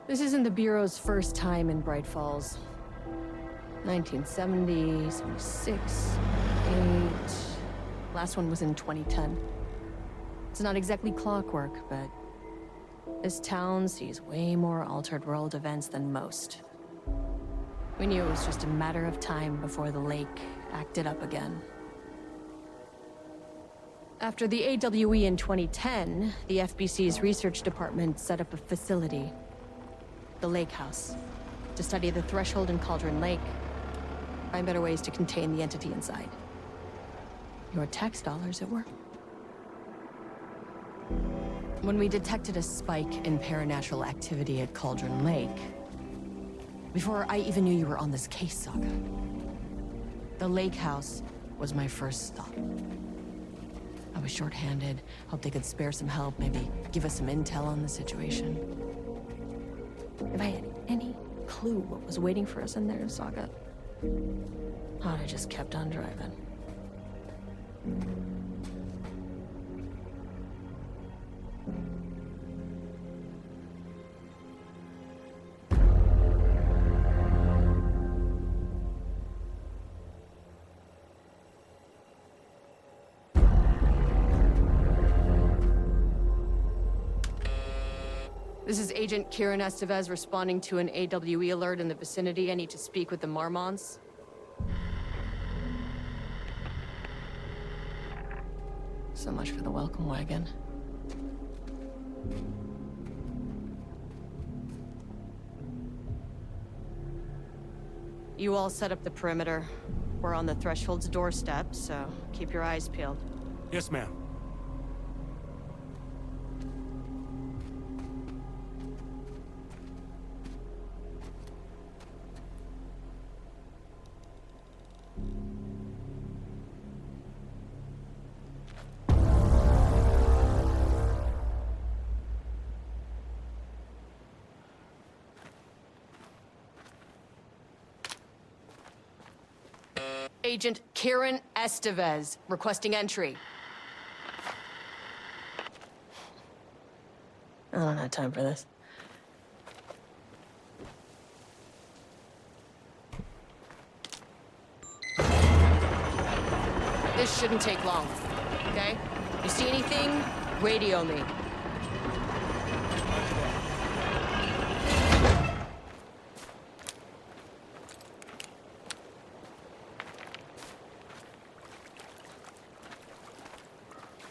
This isn't the Bureau's first time in Bright Falls. 1970, 76, 8... Last one was in 2010. It's not exactly clockwork, but this town sees way more altered world events than most. We knew it was just a matter of time before the lake acted up again. After the AWE in 2010, the FBC's research department set up a facility, the Lake House, to study the Threshold and Cauldron Lake, find better ways to contain the entity inside. Your tax dollars at work. When we detected a spike in paranatural activity at Cauldron Lake, before I even knew you were on this case, Saga, the Lake House was my first stop. I was short-handed, hoped they could spare some help, maybe give us some intel on the situation. If I had any clue what was waiting for us in there, Saga, I'd have just kept on driving. This is Agent Kieran Estevez responding to an AWE alert in the vicinity. I need to speak with the Marmons. So much for the welcome wagon. You all set up the perimeter. We're on the Threshold's doorstep, so keep your eyes peeled. Yes, ma'am. Agent Kieran Estevez, requesting entry. I don't have time for this. This shouldn't take long, okay? You see anything, radio me.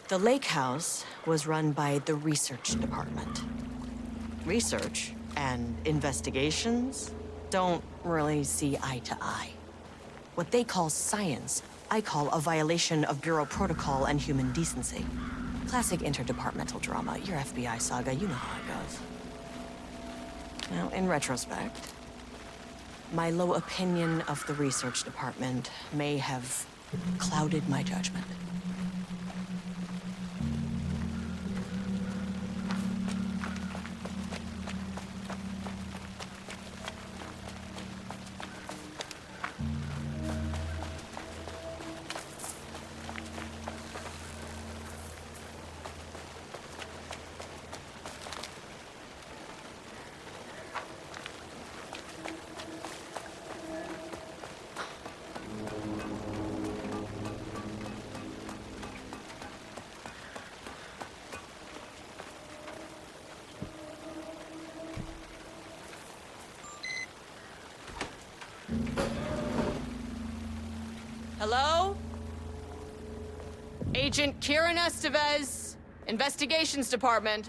The Lake House was run by the research department. Research and investigations don't really see eye to eye. What they call science, I call a violation of Bureau protocol and human decency. Classic interdepartmental drama. Your FBI saga, you know how it goes. Now, in retrospect, my low opinion of the research department may have clouded my judgment. Hello? Agent Kieran Estevez, Investigations Department.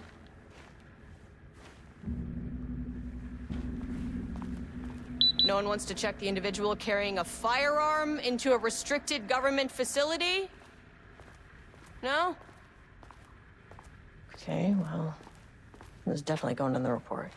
No one wants to check the individual carrying a firearm into a restricted government facility? No? Okay, well, this is definitely going in the report.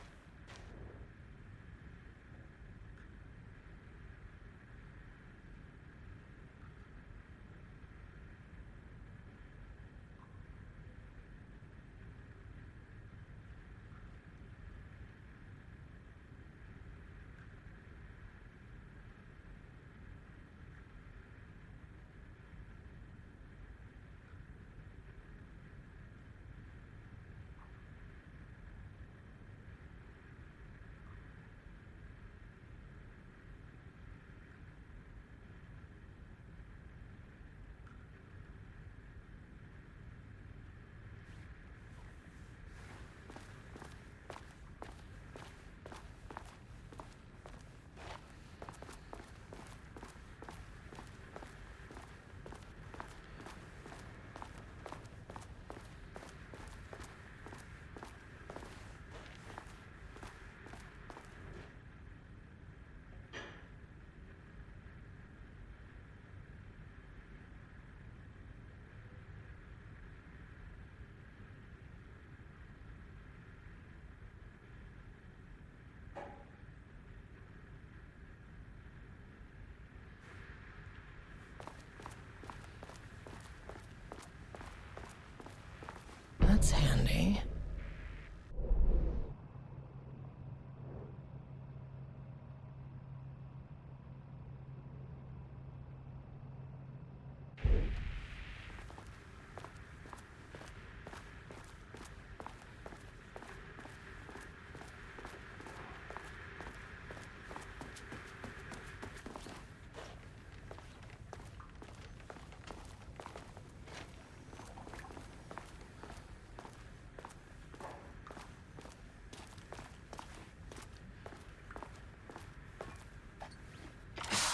That's handy.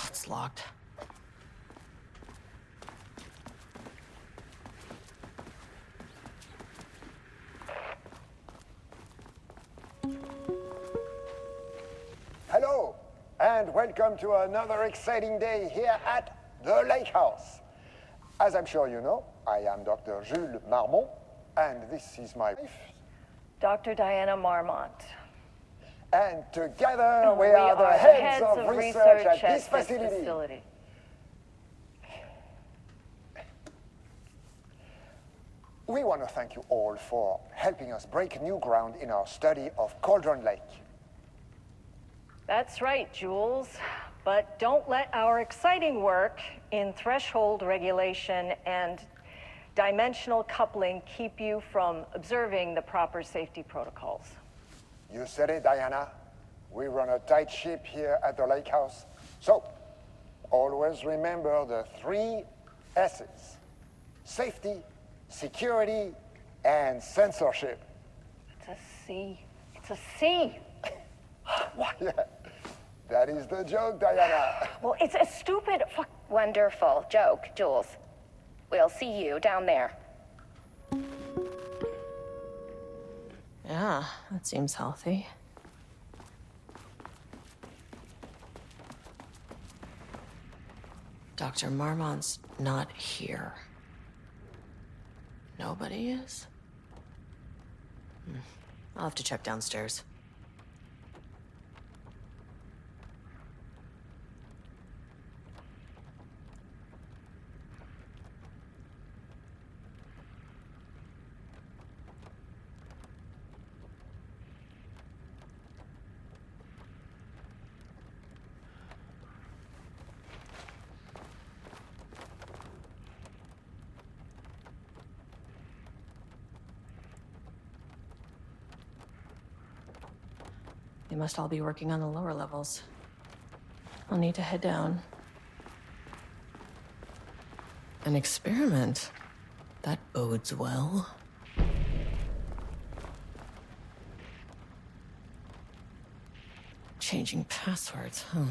It's locked. Hello, and welcome to another exciting day here at the Lake House. As I'm sure you know, I am Dr. Jules Marmont, and this is my wife. Dr. Diana Marmont. And together we are the heads of research at this facility. We want to thank you all for helping us break new ground in our study of Cauldron Lake. That's right, Jules. But don't let our exciting work in threshold regulation and dimensional coupling keep you from observing the proper safety protocols. You said it, Diana. We run a tight ship here at the Lake House. So, always remember the 3 S's. Safety, security, and censorship. It's a C. It's a C. What? Yeah, that is the joke, Diana. Well, it's a stupid Wonderful joke, Jules. We'll see you down there. Yeah, that seems healthy. Dr. Marmont's not here. Nobody is? I'll have to check downstairs. They must all be working on the lower levels. I'll need to head down. An experiment? That bodes well. Changing passwords, huh?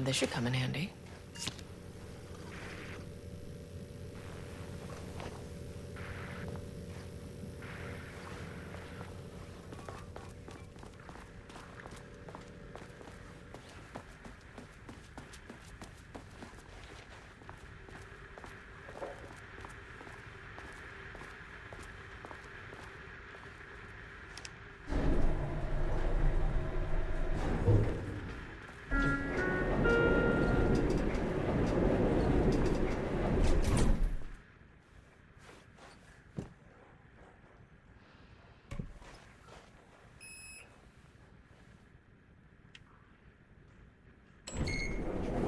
This should come in handy.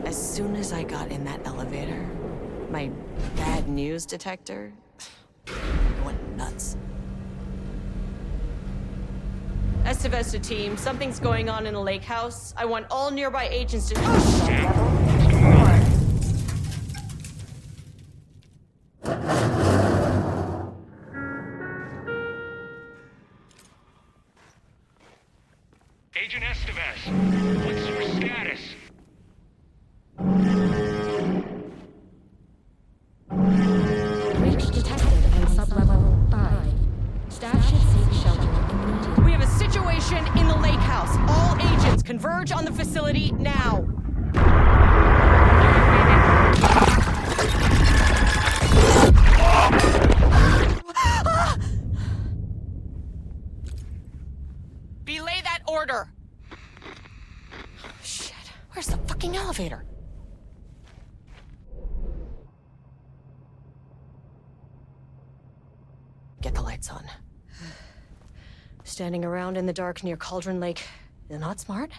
As soon as I got in that elevator, my bad news detector went nuts. Estevez to team, something's going on in the lake house. I want all nearby agents to... Oh, shit! Agent Estevez, what's your status? Breach detected on sublevel 5. Staff should seek shelter immediately. We have a situation in the lake house. All agents converge on the facility now. Belay that order. Shit, where's the fucking elevator? Get the lights on. Standing around in the dark near Cauldron Lake is not smart.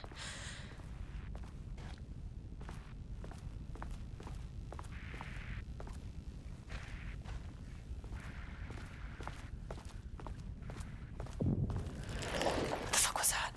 What the fuck was that?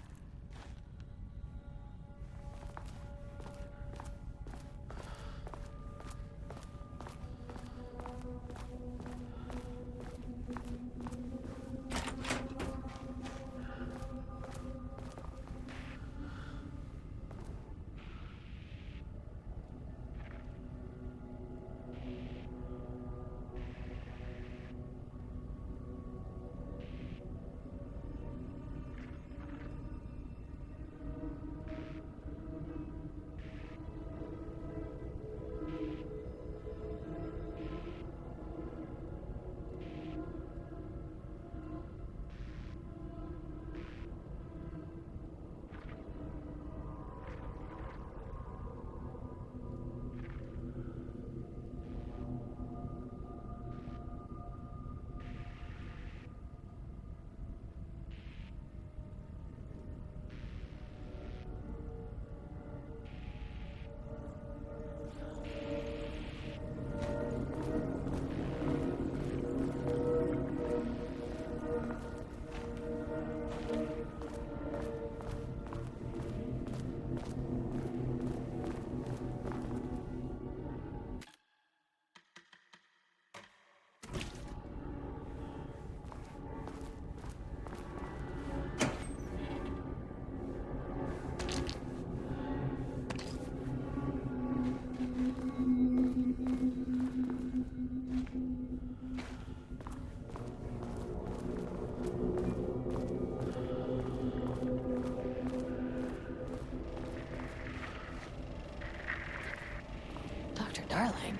Darling.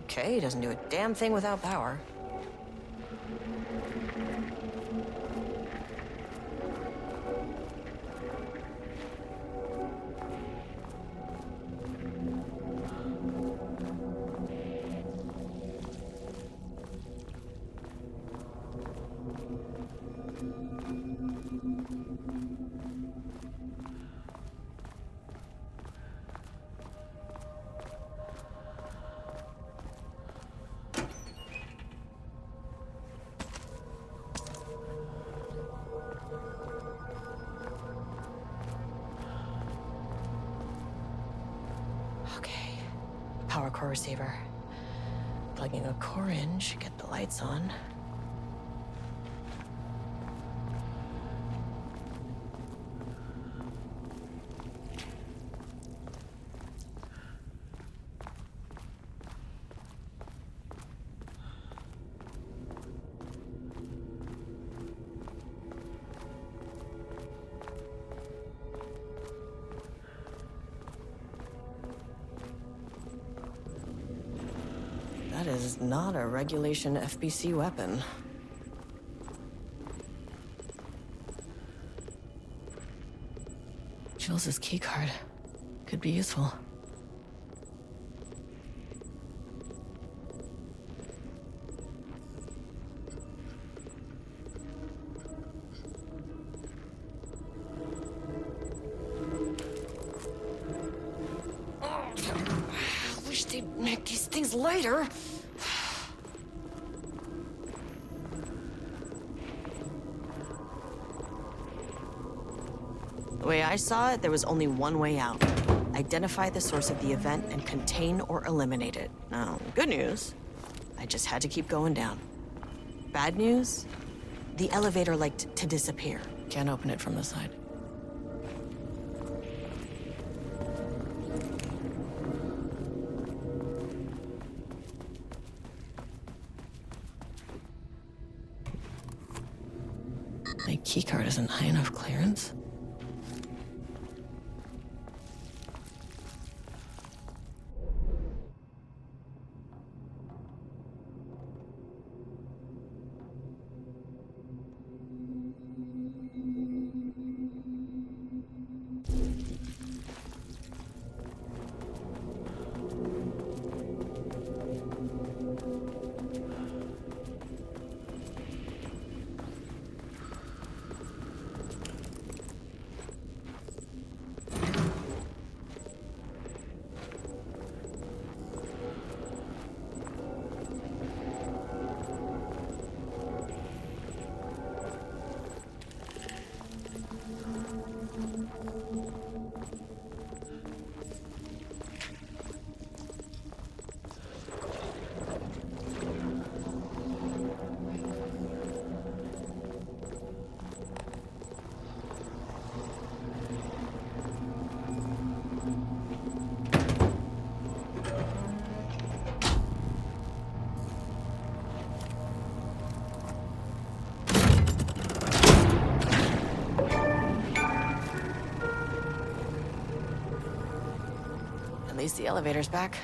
Okay, he doesn't do a damn thing without power. Power core receiver. Plugging a core in should get the lights on. That is not a regulation FBC weapon. Jules' keycard could be useful. I wish they'd make these things lighter. The way I saw it, there was only one way out. Identify the source of the event and contain or eliminate it. Now, good news, I just had to keep going down. Bad news, the elevator liked to disappear. Can't open it from the side. My keycard isn't high enough clearance. At least the elevator's back.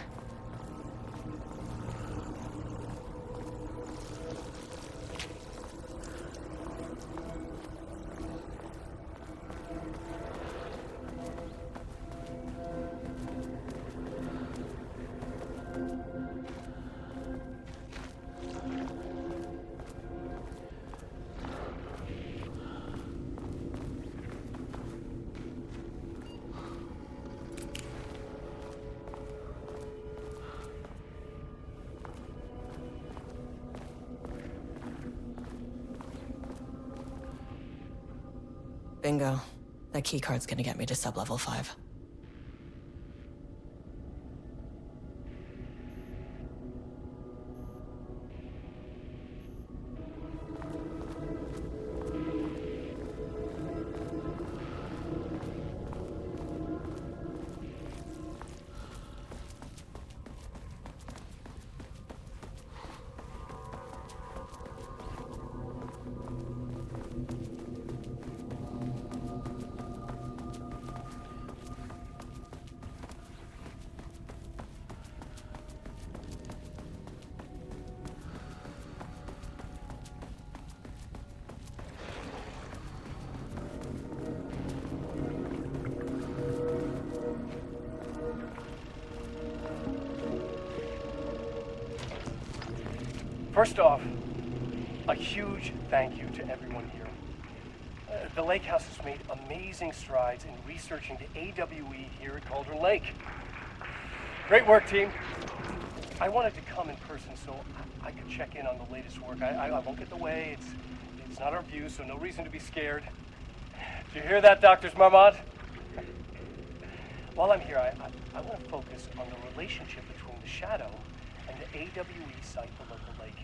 Bingo. That keycard's gonna get me to sub-level 5. First off, a huge thank you to everyone here. The Lake House has made amazing strides in researching the AWE here at Cauldron Lake. Great work, team. I wanted to come in person so I could check in on the latest work. I won't get in the way. It's not our view, so no reason to be scared. Did you hear that, Drs. Marmont? While I'm here, I want to focus on the relationship between the shadow and the AWE site, the local lake.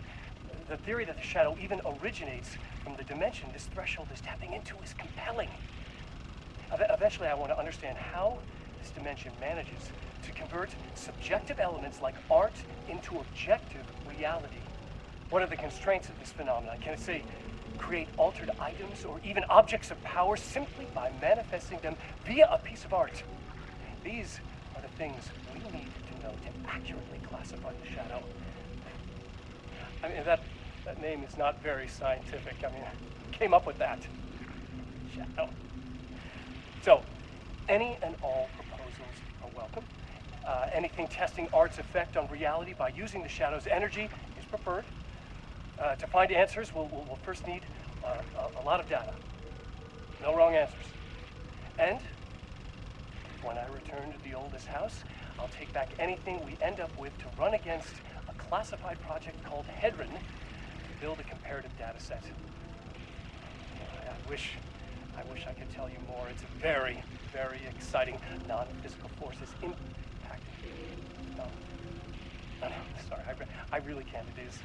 The theory that the shadow even originates from the dimension this threshold is tapping into is compelling. Eventually, I want to understand how this dimension manages to convert subjective elements like art into objective reality. What are the constraints of this phenomenon? Can it, say, create altered items or even objects of power simply by manifesting them via a piece of art? These are the things we need to know to accurately classify the shadow. I mean, that name is not very scientific. I mean, who came up with that? Shadow. So, any and all proposals are welcome. Anything testing art's effect on reality by using the shadow's energy is preferred. To find answers, we'll first need a lot of data. No wrong answers. And when I return to the oldest house, I'll take back anything we end up with to run against a classified project called Hedron to build a comparative data set. I wish I could tell you more. It's very, very exciting. Non-physical forces impacting. No, sorry, I really can't. It is.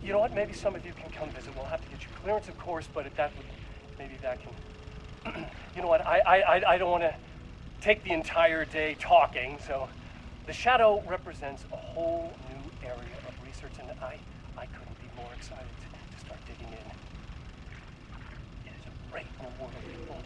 You know what? Maybe some of you can come visit. We'll have to get you clearance, of course, but maybe that can. You know what? I don't want to take the entire day talking. So, the shadow represents a whole new area of research, and I couldn't be more excited to start digging in. It is a great new world, people.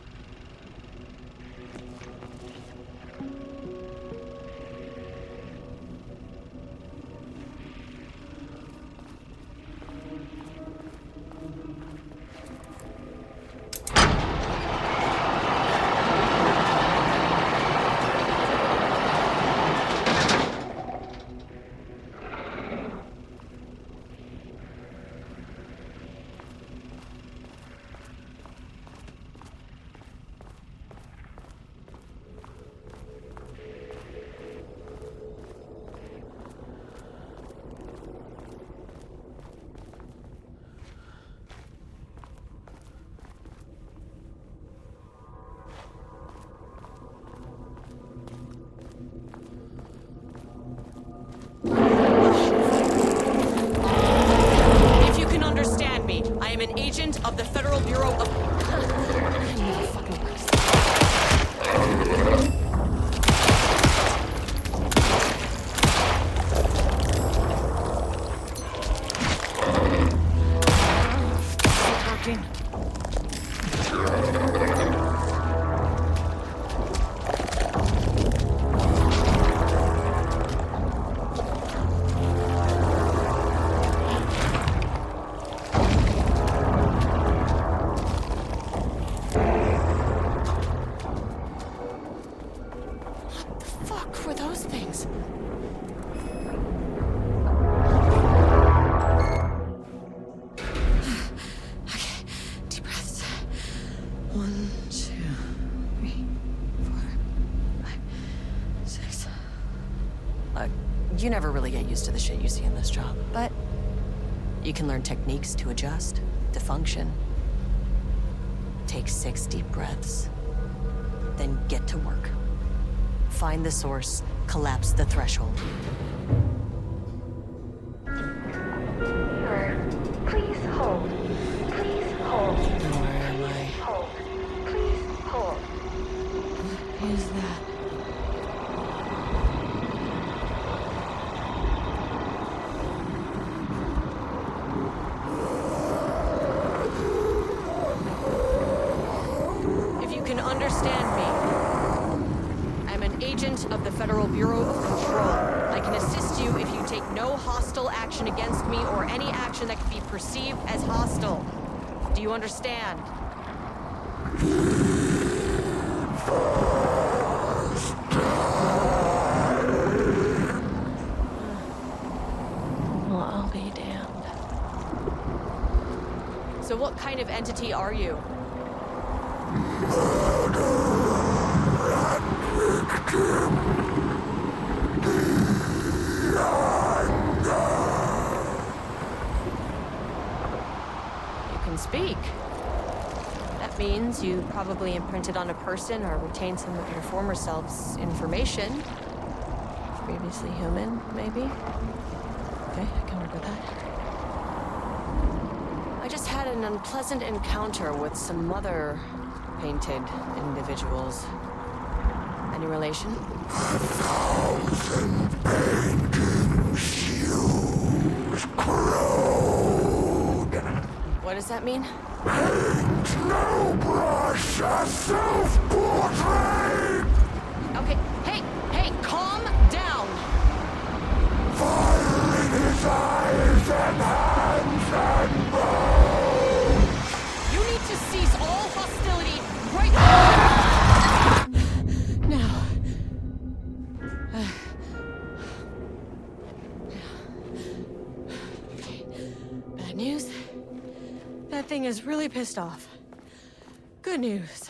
Of the Federal Bureau of... You never really get used to the shit you see in this job, but you can learn techniques to adjust, to function. Take 6 deep breaths, then get to work. Find the source, collapse the threshold. Please hold. Please hold. Where am I? Hold. Please hold. What is that? Of the Federal Bureau of Control. I can assist you if you take no hostile action against me or any action that could be perceived as hostile. Do you understand? Well, I'll be damned. So what kind of entity are you? You can speak. That means you probably imprinted on a person or retained some of your former self's information. Previously human, maybe? Okay, I can work with that. I just had an unpleasant encounter with some other painted individuals. Any relation? 1,000 painting shoes crowd. What does that mean? Paint no brush, a self-portrait. Okay, hey, calm down! Fire in his eyes and hands and bones. You need to cease all hostility right now! Okay. Bad news. That thing is really pissed off. Good news.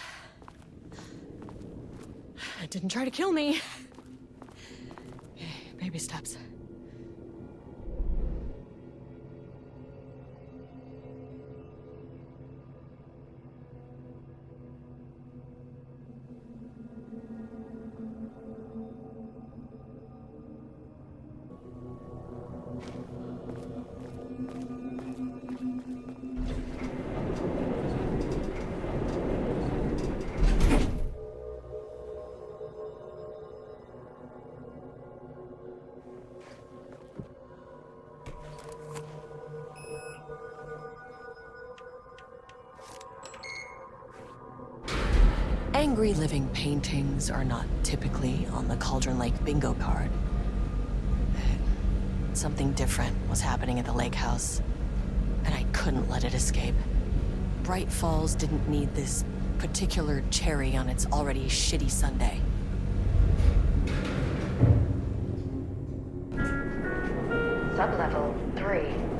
It didn't try to kill me. Okay, baby steps. Angry living paintings are not typically on the Cauldron Lake bingo card. Something different was happening at the lake house, and I couldn't let it escape. Bright Falls didn't need this particular cherry on its already shitty sundae. Sublevel 3.